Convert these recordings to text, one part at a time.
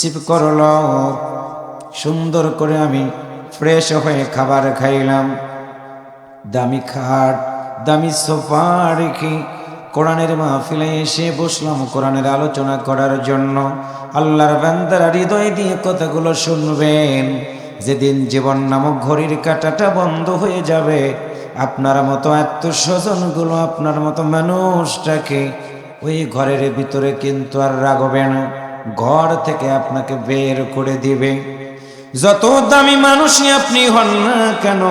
Receive করলো। সুন্দর করে আমি ফ্রেশ হয়ে খাবার খাইলাম। দামি খাট, দামি সোফা রেখে কোরআনের মাহফিলে এসে বসলাম কোরআনের আলোচনা করার জন্য। আল্লাহর বান্দারা হৃদয় দিয়ে কথাগুলো শুনবেন। যেদিন জীবন নামক ঘড়ির কাঁটাটা বন্ধ হয়ে যাবে, আপনার মতো আত্মস্বজনগুলো আপনার মতো মানুষটাকে ওই ঘরের ভিতরে কিন্তু আর রাখবে না, ঘর থেকে আপনাকে বের করে দিবে। যত দামি মানুষই আপনি হন না কেন,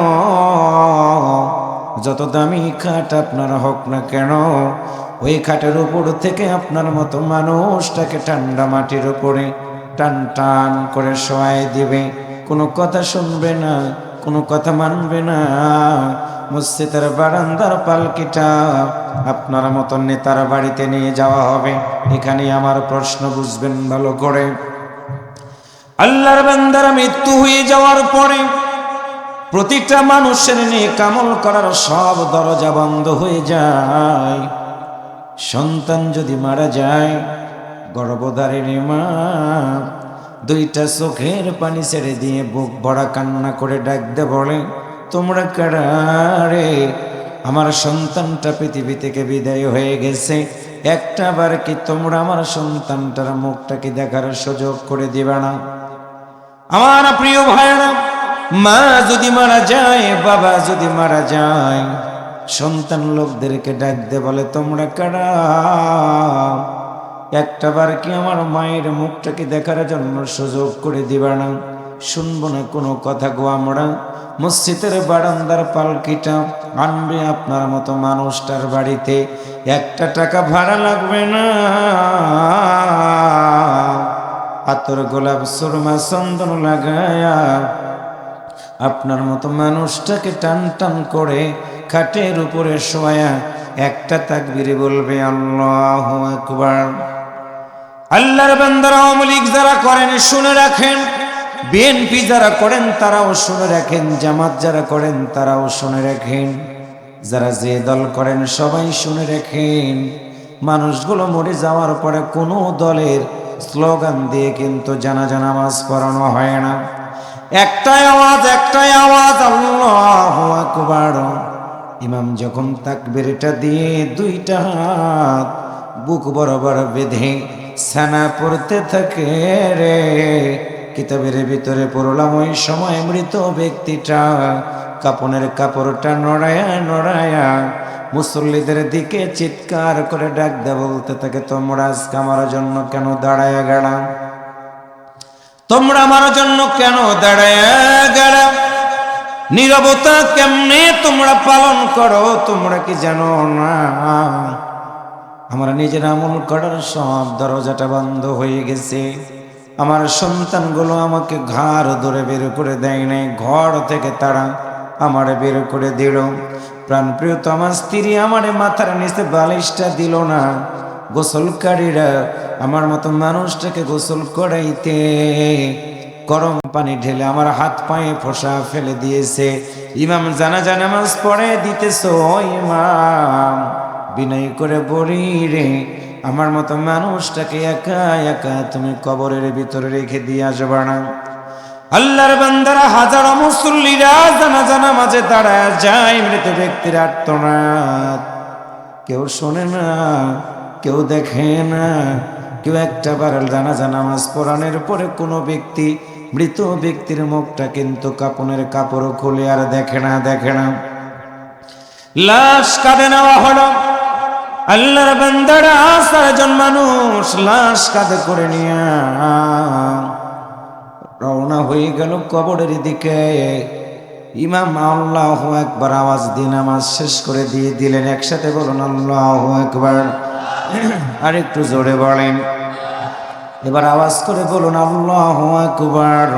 যত দামি খাট আপনার হোক না কেন, ওই খাটের উপর থেকে আপনার মতো মানুষটাকে ঠান্ডা মাটির উপরে টান টান করে শোয়াই দিবে। কোনো কথা শুনবে না, কোনো কথা মানবে না। মসজিদের বারান্দার পালকিটা আপনার মতো নেতার বাড়িতে নিয়ে যাওয়া হবে। এখানে আমার প্রশ্ন বুঝবেন ভালো করে। আল্লাহর বান্দারা মৃত্যু হয়ে যাওয়ার পরে প্রতিটা মানুষের নেক আমল করার সব দরজা বন্ধ হয়ে যায়। সন্তান যদি মারা যায়, গর্ভধারিণী মা দুইটা চোখের পানি ছেড়ে দিয়ে বুক ভরা কান্না করে ডাকতে বলে, তোমরা কারা রে? আমার সন্তানটা পৃথিবী থেকে বিদায় হয়ে গেছে, একটা বার কি তোমরা আমার সন্তানটার মুখটাকে দেখার সুযোগ করে দিবে না? আমার প্রিয় ভাইরা, মা যদি মারা যায়, বাবা যদি মারা যায়, সন্তান লোকদেরকে ডাকতে বলে, তোমরা কারা? একটা বার কি আমার মায়ের মুখটাকে দেখার জন্য সুযোগ করে দিবা না? শুনবো না কোনো কথা গো আমরা। মসজিদের বারান্দার পালকিটা আনবে আপনার মতো মানুষটার বাড়িতে, একটা টাকা ভাড়া লাগবে না। আতর গোলাপ সুরমা চন্দন লাগায়া আপনার মতো মানুষটাকে টান টান করে খাটের উপরে শোয়া একটা তাকবীরে বলবে, আল্লাহু আকবার। আল্লাহর বান্দারা আওয়ামী লীগ যারা করেন শুনে রাখেন, বিএনপি যারা করেন তারাও শুনে রাখেন, জামাত যারা করেন তারাও শুনে রাখেন, যারা যে দল করেন সবাই শুনে রাখেন। মানুষগুলো মরে যাওয়ার পরে কোনো দলের স্লোগান দিয়ে কিন্তু জানাজা নামাজ পড়ানো হয় না। একটাই আওয়াজ, আল্লাহু আকবার। ইমাম যখন তাকবীরটা দিয়ে দুইটা হাত বুক বরাবর বেঁধে সানা পড়তে থাকে রে, কিতাবের ভিতরে পড়লাম ওই সময় মৃত ব্যক্তিটা কাপনের কাপড়টা নড়ায়া নড়ায়া মুসল্লিদের দিকে চিৎকার করে ডাক দেয়া বলতে থাকে, তোমরা আজকে আমার জন্য কেন দাঁড়ায়া গেলাম? তোমরা আমার জন্য কেন দাঁড়ায়া গেলাম? নীরবতা কেমনে তোমরা পালন করো তোমরা কি জানো না? আমরা নিজের আমল করার সব দরজাটা বন্ধ হয়ে গেছে। আমার সন্তানগুলো আমাকে ঘাড় ধরে বের করে দেয় নাই, ঘর থেকে তারা আমার বের করে দিল। প্রাণপ্রিয় তো আমার স্ত্রী আমার মাথার নিচে বালিশটা দিল না। গোসলকারীরা আমার মতো মানুষটাকে গোসল করাইতে গরম পানি ঢেলে আমার হাত পায়ে ফোঁসা ফেলে দিয়েছে। ইমাম জানাজা নামাজ পড়ে দিতেছ, ইমাম বিনয় করে বলি রে, আমার মতো মানুষটাকে একা একা তুমি কবরের ভিতরে রেখে দিয়ে আসবা না? আল্লাহর বান্দারা হাজারো মুসল্লিরা জানাজা নামাজে দাঁড়ায় যায়, মৃত ব্যক্তির আর্তনাদ কেউ শোনে না, কেউ দেখে না, কেউ একটা বার জানাজা নামাজ পড়ানোর পরে কোনো ব্যক্তি মৃত ব্যক্তির মুখটা কিন্তু কাপনের কাপড় খুলে আর দেখে না। লাশ কাঁধে নেওয়া হলো। আল্লাহর বান্দারা 4 জন মানুষ লাশ কাঁধে করে নিয়ে রওনা হয়ে গেল কবরের দিকে। ইমাম আল্লাহু আকবার আওয়াজ দিয়ে নামাজ শেষ করে দিয়ে দিলেন। একসাথে বলুন আল্লাহু আকবার। আর একটু জোরে বলেন। এবার আওয়াজ করে বলুন আল্লাহু আকবার।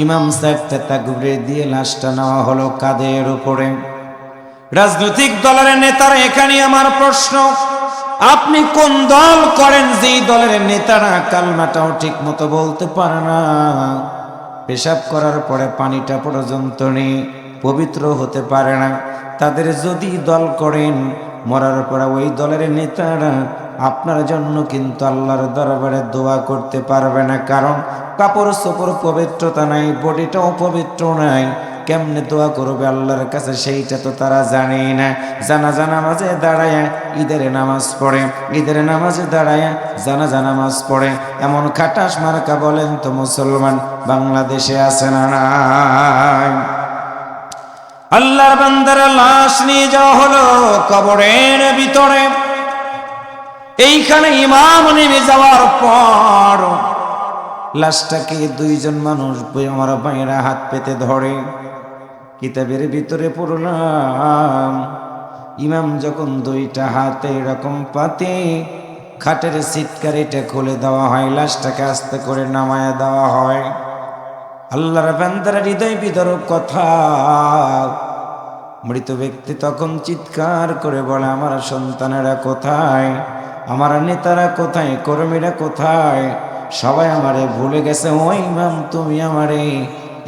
ইমাম সাহেবটা তাকবীর দিয়ে লাশটা নেওয়া হলো কাঁধের উপরে। রাজনৈতিক দলের নেতারা, এখানে আমার প্রশ্ন, আপনি কোন দল করেন যেই দলের নেতারা কালমাটাও ঠিক মতো বলতে পারে না, পেশাব করার পরে পানিটা পর্যন্ত নেই, পবিত্র হতে পারে না? তাদের যদি দল করেন, মরার পর ওই দলের নেতারা আপনার জন্য কিন্তু আল্লাহর দরবারে দোয়া করতে পারবে না, কারণ কাপড় চোপড় পবিত্রতা নাই, বডিটাও পবিত্র নাই। কেমনে দোয়া করবে আল্লাহর কাছে সেইটা তো তারা জানেই না। জানাজা নামাজে দাঁড়ায় ঈদের নামাজ পড়ে, ঈদের নামাজে দাঁড়ায় জানাজা নামাজ পড়ে, এমন খাটাস মার্কা বলেন তো মুসলমান বাংলাদেশে আছে না নাই? আল্লাহর বান্দার লাশ নিয়ে যাওয়া হলো কবরের ভিতরে। এইখানে ইমাম নেমে যাওয়ার পর লাশটাকে দুইজন মানুষ আমার ভাইয়েরা হাত পেতে ধরে। কিতাবের ভিতরে পড়লাম, ইমাম যখন দুইটা হাতে এরকম পাতে খাটের সিটকারিটা খুলে দেওয়া হয়, লাশটাকে আস্তে করে নামায়া দেওয়া হয়। আল্লাহর বান্দার হৃদয় বিদারক কথা, মৃত ব্যক্তি তখন চিৎকার করে বলে, আমার সন্তানেরা কোথায়, আমার নেতারা কোথায়, কর্মীরা কোথায়, সবাই আমারে ভুলে গেছে। ওই ইমাম তুমি আমারে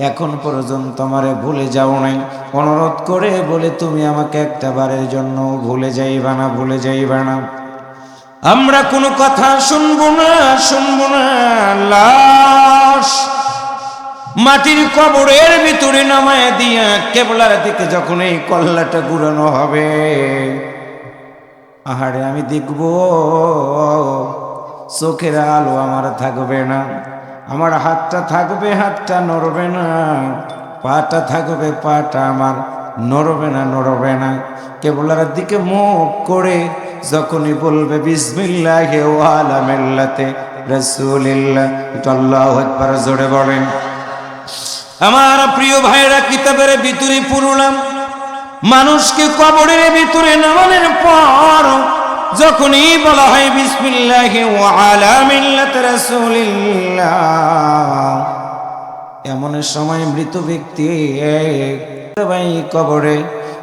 এখন পর্যন্ত আমারে ভুলে যাও নাই, অনুরোধ করে বলে তুমি আমাকে একটা বারের জন্য ভুলে যাইবা না, ভুলে যাইবা না। আমরা কোনো কথা শুনবো না, শুনবো না। লাশ মাটির কবরের ভিতরে নামায় দিয়া কেবলার দিকে যখন এই কল্লাটা ঘুরানো হবে, আহারে আমি দেখব চোখের আলো আমার থাকবে না, আমার হাতটা থাকবে, হাতটা নড়বে না, পাটা থাকবে, পাটা আমার নড়বে না, নড়বে না। কেবলার দিকে মুখ করে যখনই বলবে বিসমিল্লাহি ওয়া আলা মিল্লাতে রাসূলিল্লাহ, আল্লাহু আকবার জোরে বলেন। আমার প্রিয় ভাইরা, কিতাবের ভিতরে পড়লাম, মানুষকে কবরের ভিতরে নামানোর পর যখনই বলা হয় বিসমিল্লাহি ওয়া আলা মিল্লাতি রাসূলিল্লাহ, এমন সময় মৃত ব্যক্তি ভাই কবরে,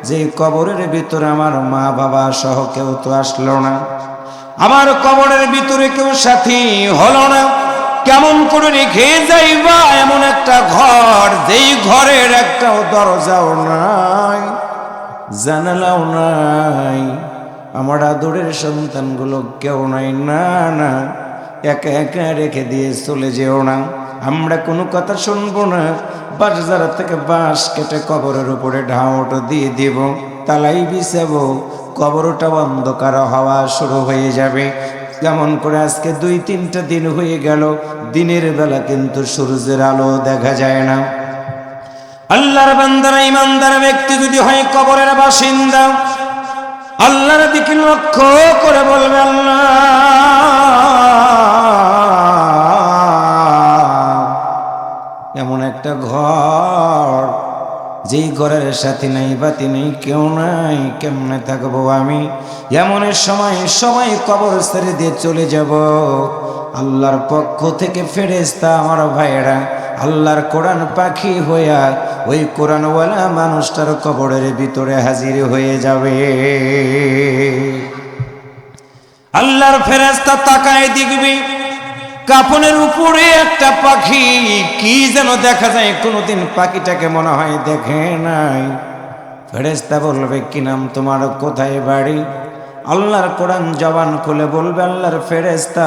যে কবরের ভিতরে আমার মা বাবা সহ কেউ তো আসলো না, আমার কবরের ভিতরে কেউ সাথী হলো না, কেমন করে রেখে যাইবা এমন একটা ঘর, যেই ঘরের একটাও দরজাও নাই, জানালাও নাই, আমার আদরের সন্তানগুলো কেউ নাই, না না, একা একা রেখে দিয়ে চলে যেও না। আমরা কোনো কথা শুনবো না, বাজার থেকে বাঁশ কেটে কবরের উপরে ঢাউট দিয়ে দিব, তালাই বিছাবো, কবরটা অন্ধকার হওয়া শুরু হয়ে যাবে। কেমন করে আজকে 2-3টা দিন হয়ে গেল, দিনের বেলা কিন্তু সূর্যের আলো দেখা যায় না। আল্লাহর বান্দারা, ইমানদার ব্যক্তি যদি হয় কবরের বাসিন্দা, আল্লাহর দিকে লক্ষ্য করে বলবে, আল্লাহ এমন একটা ঘর, যেই ঘরের সাথী নাই, বাতি নেই, কেউ নাই, কেমনে থাকবো আমি? এমনের সময় সবাই কবর ছেড়ে দিয়ে চলে যাব। আল্লাহর পক্ষ থেকে ফেরেশতা আমার ভাইয়েরা আল্লাহর কোরআন পাখি হইয়া ওই কোরআনওয়ালা মানুষটার কবরের ভিতরে হাজির হয়ে যাবে। আল্লাহর ফেরেশতা তাকায় দেখবে, কাফনের উপরে একটা পাখি, কি যেন দেখা যায়, কোনোদিন পাখিটাকে মনে হয় দেখে নাই। ফেরেশতা বলবে, কি নাম তোমার, কোথায় বাড়ি? আল্লাহর কোরআন জবান খুলে বলবে, আল্লাহর ফেরেশতা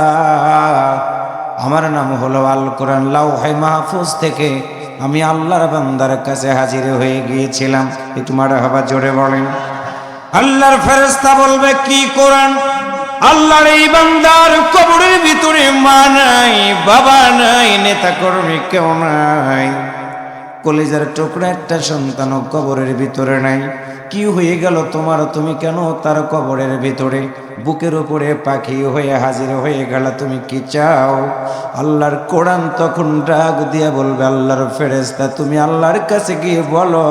আমার নাম হলো আল কোরআন, লাউহে মাহফুজ থেকে আমি আল্লাহর বান্দার কাছে হাজির হয়ে গিয়েছিলাম। একটু মারহাবা জোরে বলেন। আল্লাহর ফেরেশতা বলবে, কি কোরআন? আল্লাহর এই বান্দার কবরের ভিতরে মা নাই, বাবা নাই, নেতা কর্মী কেউ নাই, কলিজার টুকরা একটা সন্তান কবরের ভিতরে নাই। কি হয়ে গেল তোমার? তুমি কেন তার কবরের ভিতরে বুকের উপরে পাখি হয়ে হাজির হয়ে গেল? তুমি কি চাও? আল্লাহর কোরআন তখন ডাক দিয়া বলবে, আল্লাহর ফেরেশতা তুমি আল্লাহর কাছে গিয়ে বলো,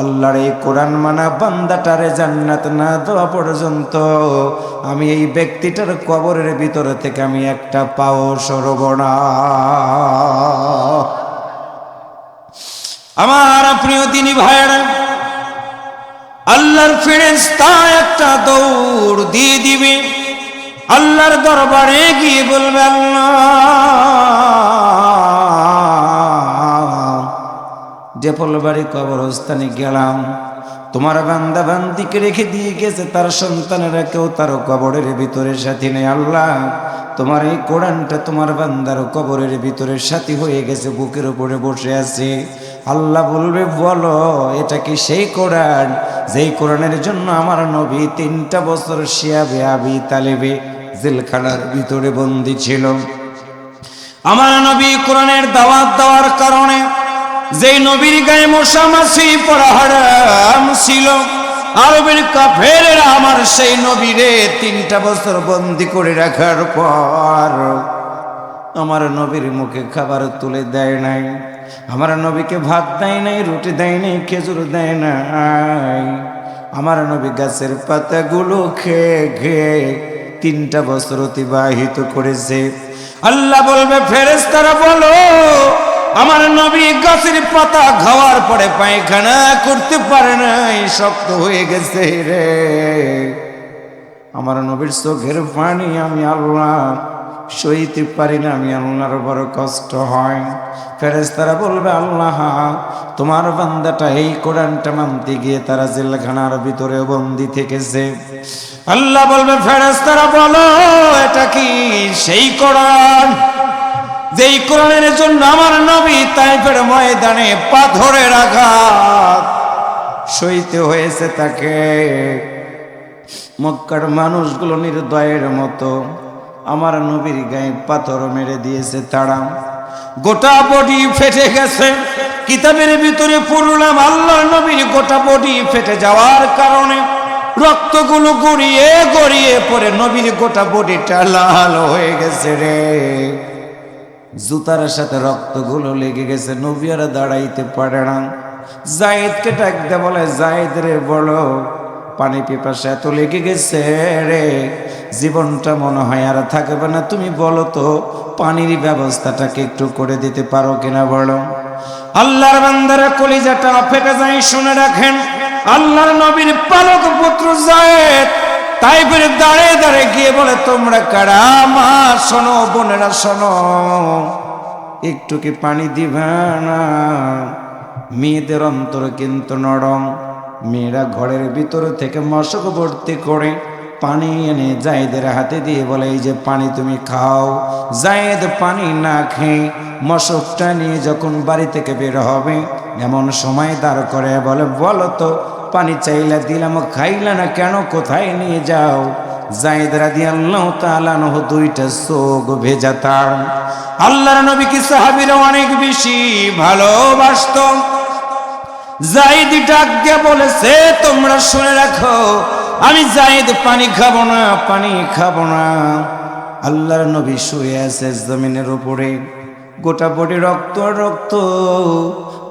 আল্লাহর এই কোরআন মানা বান্দাটারে জান্নাত না দেওয়া পর্যন্ত আমি এই ব্যক্তিটার কবরের ভিতরে থেকে আমি একটা পাও সরব না। আমার প্রিয় দিনী ভাইরা, আল্লাহর ফেরেশতা একটা দৌড় দিয়ে দিবে, আল্লাহর দরবারে গিয়ে বলবে, আল্লাহ জেফলবাড়ি কবরস্থানে গেলাম, তোমার বান্দা বান্দিকে রেখে দিয়ে গেছে, তার সন্তানেরা কেউ তার কবরের ভিতরে সাথী নেই। আল্লাহ, তোমার এই কোরআনটা তোমার বান্দার কবরের ভিতরে সাথী হয়ে গেছে, বুকের উপরে বসে আছে। আল্লাহ বলবে, বলো এটা কি সেই কোরআন যেই কোরআনের জন্য আমার নবী 3টা বছর শিয়াবে আবি তালেবে জেলখানার ভিতরে বন্দী ছিল? আমার নবী কোরআনের দাওয়াত দেওয়ার কারণে যেই নবীর গায়ে মশা মাছি পড়া হারাম ছিল, আরবের কাফেরেরা আমার সেই নবীরে 3টা বছর বন্দী করে রাখার পর আমার নবীর মুখে খাবার তুলে দেয় নাই, আমার নবীকে ভাত দেয় নাই, রুটি দেয় নাই, খেজুর দেয় নাই। আমার নবী গাছের পাতাগুলো খেয়ে খেয়ে 3টা বছর অতিবাহিত করেছে। আল্লাহ বলবে, ফেরেশতারা বলো, আমার নবী গাছের পাতা খাওয়ার পরে পায়খানা করতে পারে নাই, শক্ত হয়ে গেছে রে। আমার নবীর চোখের পানি আমি আল্লাহ সইতে পারি না, আমি আল্লাহর বড় কষ্ট হয়। ফেরেশতারা বলবে, আল্লাহ, তোমার বান্দাটা এই কোরআনটা মানতে গিয়ে তারা জেলখানার ভিতরে বন্দী থেকেছে। আল্লাহ বলবে, ফেরেশতারা বলো, এটা কি সেই কোরআন যেই কোরআনের জন্য আমার নবী তাইফের ময়দানে পাথরের আঘাত সইতে হয়েছে তাকে? মক্কার মানুষগুলো নির্দয়ের মতো আমার নবীর গায়ে পাথর মেরে দিয়েছে, তারা গোটা বডি ফেটে গেছে। কিতাবের ভিতরে পড়লাম, আল্লাহর নবীর গোটা বডি ফেটে যাওয়ার কারণে রক্তগুলো গড়িয়ে গড়িয়ে পড়ে নবীর গোটা বডিটা লাল হয়ে গেছে রে। জুতার সাথে রক্তগুলো লেগে গেছে, নবী আর দাঁড়াইতে পারে না। জায়েদকে ডাক দে, বলে, জায়েদ রে, বলো, পানি পিপাসা এত লেগে গেছে রে, জীবনটা মনে হয় আর থাকবে না, তুমি বলো তো পানির ব্যবস্থাটাকে একটু করে দিতে পারো কিনা বলো। আল্লাহর বান্দারা কলিজাটা ফেটে যায়। শুনে রাখেন, আল্লাহর নবীর পালক পুত্র জায়েদ তাইফের দাঁড়ে দাঁড়ে গিয়ে বলে, তোমরা কারা? মা শোনো, বোনেরা শোনো, একটু কি পানি দিবা না? মেয়েদের অন্তর কিন্তু নরম, মেয়েরা ঘরের ভিতর থেকে মশক ভর্তি করে পানি এনে জায়েদের হাতে দিয়ে বলে, এই যে পানি তুমি খাও। জায়েদ পানি না খেয়ে মশকটা নিয়ে যখন বাড়ি থেকে বের হবে, এমন সময় দাঁড় করে বলে, বলো তো, পানি চাইলা দিলাম, খাইলা না কেন, কোথায় নিয়ে যাও? জায়েদ রাদিয়াল্লাহু তাআলা আনহু 2টা চোখ ভেজা তার। আল্লাহর নবী কি সাহাবীরা অনেক বেশি ভালোবাসত। জায়েদ ডাক দিয়ে বলেছে, তোমরা শুনে রাখো, আমি জায়েদ পানি খাবো না, পানি খাবো না। আল্লাহর নবী শুয়ে আছে জমিনের উপরে, গোটা বডি রক্ত রক্ত,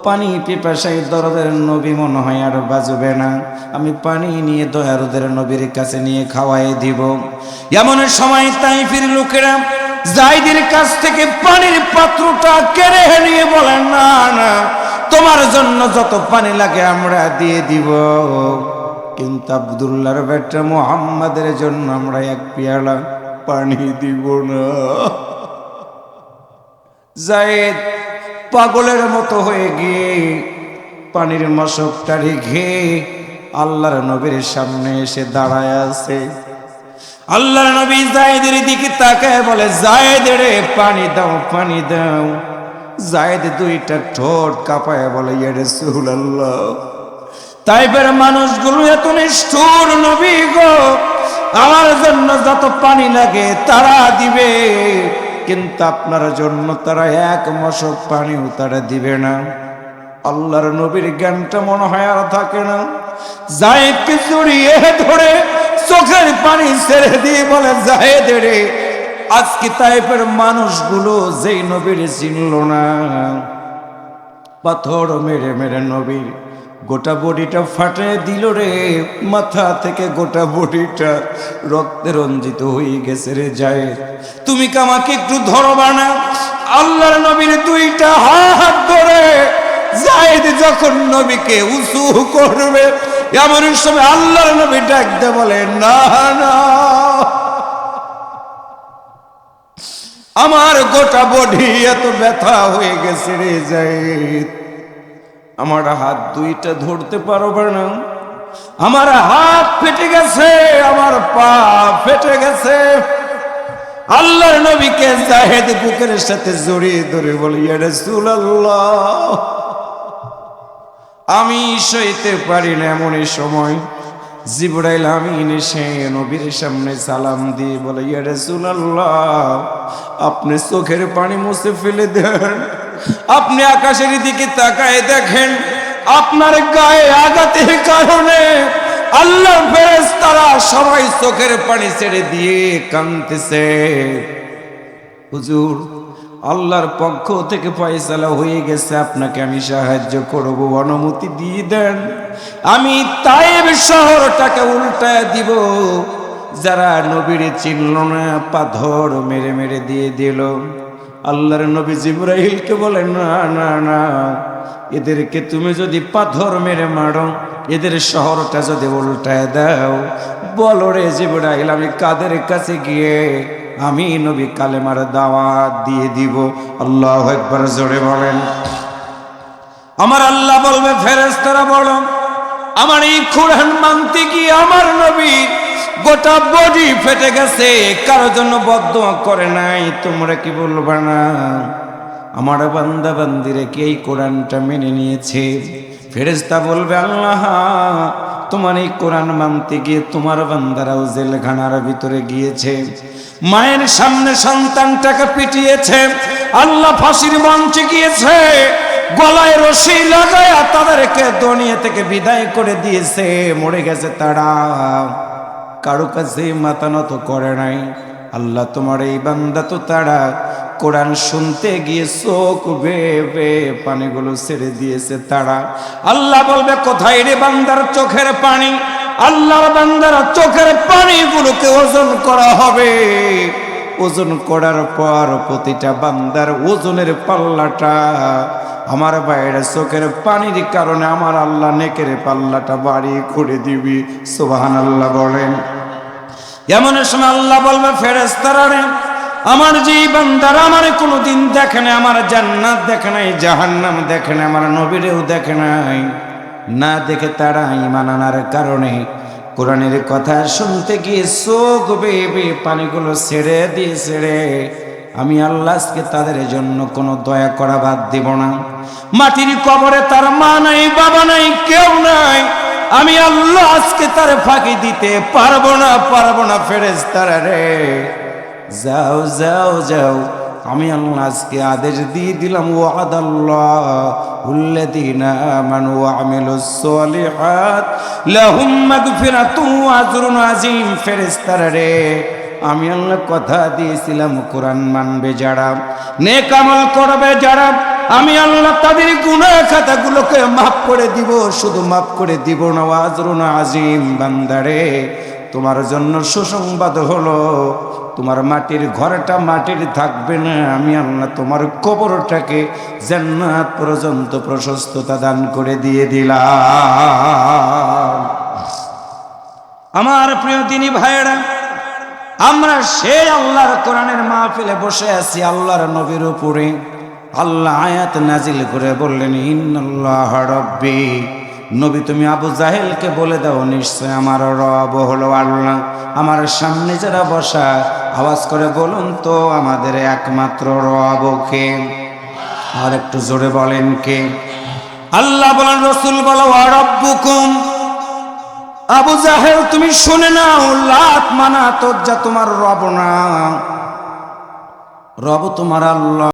পানি পিপাসায় দরদের নবী মনে হয় আর বাজবে না, আমি পানি নিয়ে দয়ারদের নবীর কাছে নিয়ে খাওয়াই দিব। এমন সময় তাইফের লোকেরা জায়েদের কাছ থেকে পানির পাত্রটা কেড়ে নিয়ে বলেন, না না, তোমার জন্য যত পানি লাগে আমরা দিয়ে দিব, কিন্তু আব্দুল্লাহর বেটা মুহাম্মাদের জন্য আমরা 1 পেয়ালা পানি দিব না। জায়েদ পাগলের মতো হয়ে গিয়ে পানির মশকটা রেখে আল্লাহর নবীর সামনে এসে দাঁড়ায় আছে। আল্লাহর নবী জায়েদের দিকে তাকায় বলে, জায়েদ রে, পানি দাও, পানি দাও। জায়েদ 2টা ঠোঁট কাঁপায় বলে, ইয়া রাসূলুল্লাহ, তাইফের মানুষগুলো এত নিষ্ঠুর, নবী গো, আমার জন্য যত পানি লাগে তারা দিবে, কিন্তু আপনার জন্য তারা 1 মশক পানিও তারা দিবে না। আল্লাহর নবীর জ্ঞানটা মনে হয় আর থাকে না। জায়েদকে জড়িয়ে ধরে চোখের পানি ছেড়ে দিয়ে বলে, জায়েদ রে, আজকে তাইফের মানুষগুলো যেই নবীর চিনল না, পাথর মেরে মেরে নবীর গোটা বডিটা ফাটে দিল রে, মাথা থেকে গোটা বডিটা রক্তে রঞ্জিত হয়ে গেছে রে। জায়েদ, তুমি কি আমাকে একটু ধরবা না? আল্লাহর নবীর 2টা হাত ধরে জায়েদ যখন নবীকে উঁচু করবে, এমন সময় আল্লাহর নবী ডাকতে বলে, না না, আমার গোটা বডি এত ব্যথা হয়ে গেছে রে জায়েদ, আমার হাত 2টা ধরতে পারবে না? আমার হাত ফেটে গেছে, আমার পা ফেটে গেছে। আল্লাহর নবীকে জাহেদ বুকের সাথে জড়িয়ে ধরে বলে, ইয়া রাসূলুল্লাহ, আমি সইতে পারি না। এমন সময় জিবরাইল আমিন এসে নবীর সামনে সালাম দিয়ে বলে, ইয়া রাসূলুল্লাহ, আপনি চোখের পানি মুছে ফেলে দেন, আপনি আকাশের দিকে তাকায় দেখেন, আপনার গায়ে আঘাতের কারণে আল্লাহর ফেরেশতারা সবাই চোখের পানি ছেড়ে দিয়ে কাঁদতেছে। হুজুর, আল্লাহর পক্ষ থেকে ফয়সালা হয়ে গেছে, আপনাকে আমি সাহায্য করব, অনুমতি দিয়ে দেন। আমি তায়েব শহরটাকে উল্টায় দিব। যারা নবীর চিনল না, পাথর মেরে মেরে দিয়ে দিল। আল্লাহর নবী জিবরাইলকে বলেন, না না না, এদেরকে তুমি যদি পাথর মেরে মারো, এদের শহরটা যদি উল্টায় দাও, বলো রে জিবরাইল, আমি কাদের কাছে গিয়ে আমি নবী কালেমার দাওয়াত দিয়ে দিব। আল্লাহু আকবার, জোরে বলেন। আমার আল্লাহ বলবে, ফেরেশতারা বলো, আমার এই কোরআন মানতে গিয়ে আমার নবী গোটা বডি ফেটে গেছে, কারোর জন্য বদদোয়া করে নাই, তোমরা কি বলবা না আমার বান্দা বান্দিরে কি এই কোরআনটা মেনে নিয়েছে? ফেরেশতা বলবে, আল্লাহ, তোমার এই কোরআন মানতে গিয়ে তোমার বান্দারাও জেলখানার ভিতরে গিয়েছে, মায়ের সামনে সন্তানটাকে পিটিয়েছে, আল্লাহ ফাঁসির মঞ্চে গিয়েছে, গলায় রশি লাগায়া তাদেরকে দুনিয়া থেকে বিদায় করে দিয়েছে, মরে গেছে তারা, কারো কাছে মাথা নত করে নাই। আল্লাহ, তোমার এই বান্দা তো তারা কোরআন শুনতে গিয়ে চোখ বেয়ে বেয়ে পানিগুলো ছেড়ে দিয়েছে তারা। আল্লাহ বলবে, কোথায় রে বান্দার চোখের পানি? আল্লাহর বান্দার চোখের পানিগুলোকে ওজন করা হবে। ওজন করার পর প্রতিটা বান্দার ওজনের পাল্লাটা আমার বাইরে চোখের পানির কারণে আমার আল্লাহ নেকের পাল্লাটা বাড়ি করে দিবি। সুবহানাল্লাহ বলেন। এমন সময় আল্লাহ বলবে, ফেরেশতারা রে, আমার যে বান্দারা আমার কোনোদিন দেখে নাই, আমার জান্নাত দেখে নাই, জাহান্নাম দেখে নাই, আমার নবীরেও দেখে নাই, না দেখে তারা ঈমান আনার কারণে কোরআনের কথা শুনতে গিয়ে চোখ বেয়ে বেয়ে পানিগুলো ছেড়ে দিয়েছে রে, আমি আল্লাহ আজকে তাদের জন্য কোনো দয়া করা বাদ দিব না। মাটির কবরে তার মা নাই, বাবা নাই, কেউ নাই, আমি আল্লাহ আজকে তার ফাঁকি দিতে পারবো না, পারবো না। ফেরেশতারা রে, যাও যাও যাও, আমি আল্লাহ আজকে আদেশ দিয়ে দিলাম, ওয়াদাল্লাহুল্লাযীনা আমানু ওয়া আমিলুস সালিহাত লাহুম মাগফিরাতুন ওয়া আজরুন আযীম। ফেরেশতারা রে, আমি আল্লাহ কথা দিয়েছিলাম, কোরআন মানবে যারা, নেক আমল করবে যারা, আমি আল্লাহ তাদের গুনাহ খাতাগুলোকে মাফ করে দিব। শুধু মাফ করে দিব না, ওয়া আজরুন আযীম। বান্দারে, তোমার জন্য সুসংবাদ হলো, তোমার মাটির ঘরটা মাটির থাকবে না, আমি আল্লাহ তোমার কবরটাকে জান্নাত পর্যন্ত প্রশস্ততা দান করে দিয়ে দিলাম। আমার প্রিয় দিনী ভাইয়েরা, আমরা সেই আল্লাহর কোরআনের মাহফিলে বসে আছি, আল্লাহর নবীর উপরে আল্লাহ আয়াত নাজিল করে বললেন, ইন্নাল্লাহ রাব্বি। নবী, তুমি আবু জাহেলকে বলে দাও, নিশ্চয় আমার রব হলো আল্লাহ। আমার সামনে যারা বসা, আওয়াজ করে বলুন তো, আমাদের একমাত্র রব কে? আর একটু জোরে বলেন, কে? আল্লাহ বলেন, রাসূল বলো, ওয়া রাব্বুকুম। আবু জাহেল, তুমি শুনে নাও, লাত মানাত উজ্জা তোমার রব না, রব তোমার আল্লাহ।